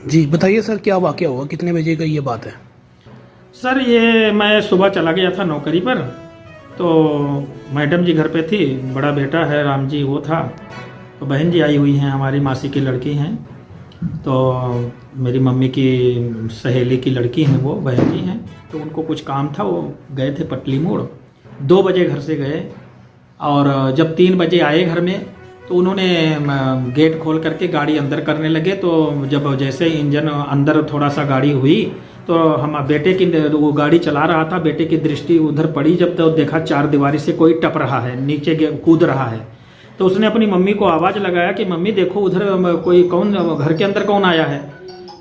जी बताइए सर, क्या वाक़या हुआ, कितने बजे का ये बात है? सर ये मैं सुबह चला गया था नौकरी पर, तो मैडम जी घर पे थी, बड़ा बेटा है राम जी वो था, तो बहन जी आई हुई हैं, हमारी मासी की लड़की हैं, तो मेरी मम्मी की सहेली की लड़की हैं, वो बहन जी हैं, तो उनको कुछ काम था, वो गए थे पटली मोड़। 2 बजे घर से गए और जब 3 बजे आए घर में तो उन्होंने गेट खोल करके गाड़ी अंदर करने लगे। तो जब जैसे इंजन अंदर थोड़ा सा गाड़ी हुई तो हम बेटे की, वो गाड़ी चला रहा था, बेटे की दृष्टि उधर पड़ी, जब तो देखा चार दीवारी से कोई टप रहा है, नीचे कूद रहा है। तो उसने अपनी मम्मी को आवाज़ लगाया कि मम्मी देखो उधर कोई कौन, घर के अंदर कौन आया है।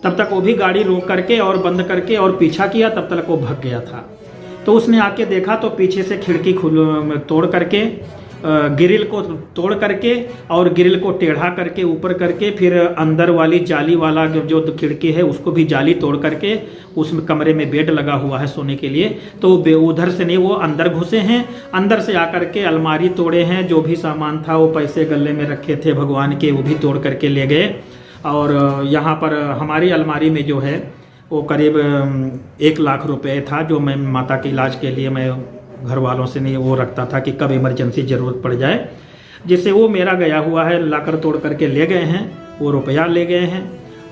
तब तक वो भी गाड़ी रोक करके और बंद करके और पीछा किया, तब तक वो भाग गया था। तो उसने आके देखा तो पीछे से खिड़की तोड़ करके, ग्रिल को तोड़ करके और ग्रिल को टेढ़ा करके ऊपर करके, फिर अंदर वाली जाली वाला जो खिड़की है उसको भी जाली तोड़ करके, उस कमरे में बेड लगा हुआ है सोने के लिए, तो उधर से नहीं वो अंदर घुसे हैं। अंदर से आकर के अलमारी तोड़े हैं, जो भी सामान था वो पैसे गले में रखे थे भगवान के, वो भी तोड़ करके ले गए। और यहाँ पर हमारी अलमारी में जो है वो करीब 1 लाख रुपए था, जो मैं माता के इलाज के लिए मैं घर वालों से नहीं वो रखता था कि कब इमरजेंसी ज़रूरत पड़ जाए, जिससे वो मेरा गया हुआ है, लाकर तोड़ करके ले गए हैं, वो रुपया ले गए हैं।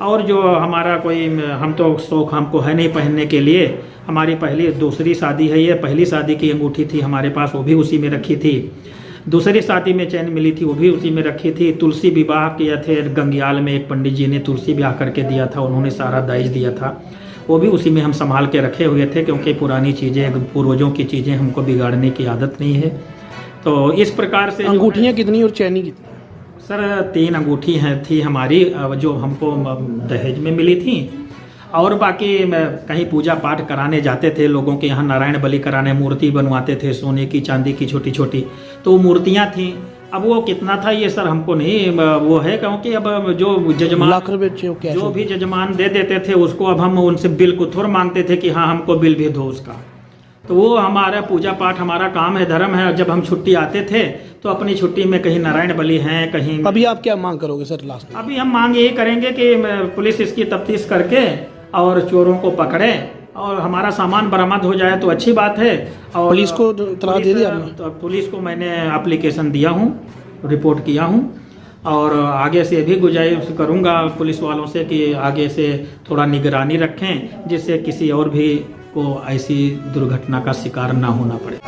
और जो हमारा कोई, हम तो शौक हमको है नहीं पहनने के लिए, हमारी दूसरी शादी है, ये पहली शादी की अंगूठी थी हमारे पास, वो भी उसी में रखी थी। दूसरी शादी में चैन मिली थी, वो भी उसी में रखी थी। तुलसी विवाह किए थे गंगियाल में, एक पंडित जी ने तुलसी ब्याह करके दिया था, उन्होंने सारा दाइज दिया था, वो भी उसी में हम संभाल के रखे हुए थे, क्योंकि पुरानी चीज़ें, पूर्वजों की चीज़ें हमको बिगाड़ने की आदत नहीं है। तो इस प्रकार से अंगूठियाँ कितनी और चैनी कितनी? सर 3 अंगूठी हैं थी हमारी, जो हमको दहेज में मिली थी। और बाकी कहीं पूजा पाठ कराने जाते थे लोगों के यहाँ, नारायण बलि कराने, मूर्ति बनवाते थे सोने की चांदी की छोटी छोटी, तो मूर्तियाँ थीं। अब वो कितना था ये सर हमको नहीं वो है, क्योंकि अब जो जजमान, लाख रुपए जो भी जजमान दे देते थे उसको, अब हम उनसे बिल को थोड़ा मांगते थे कि हाँ हमको बिल भी दो उसका। तो वो हमारा पूजा पाठ हमारा काम है, धर्म है। जब हम छुट्टी आते थे तो अपनी छुट्टी में कहीं नारायण बलि हैं, कहीं। अभी आप क्या मांग करोगे सर लास्ट में? अभी हम मांग यही करेंगे कि पुलिस इसकी तफ्तीश करके और चोरों को पकड़े और हमारा सामान बरामद हो जाए तो अच्छी बात है। और पुलिस को इत्तला दे दी आपने? तो पुलिस को मैंने एप्लीकेशन दिया हूँ, रिपोर्ट किया हूँ, और आगे से भी गुजारिश करूँगा पुलिस वालों से कि आगे से थोड़ा निगरानी रखें, जिससे किसी और भी को ऐसी दुर्घटना का शिकार ना होना पड़े।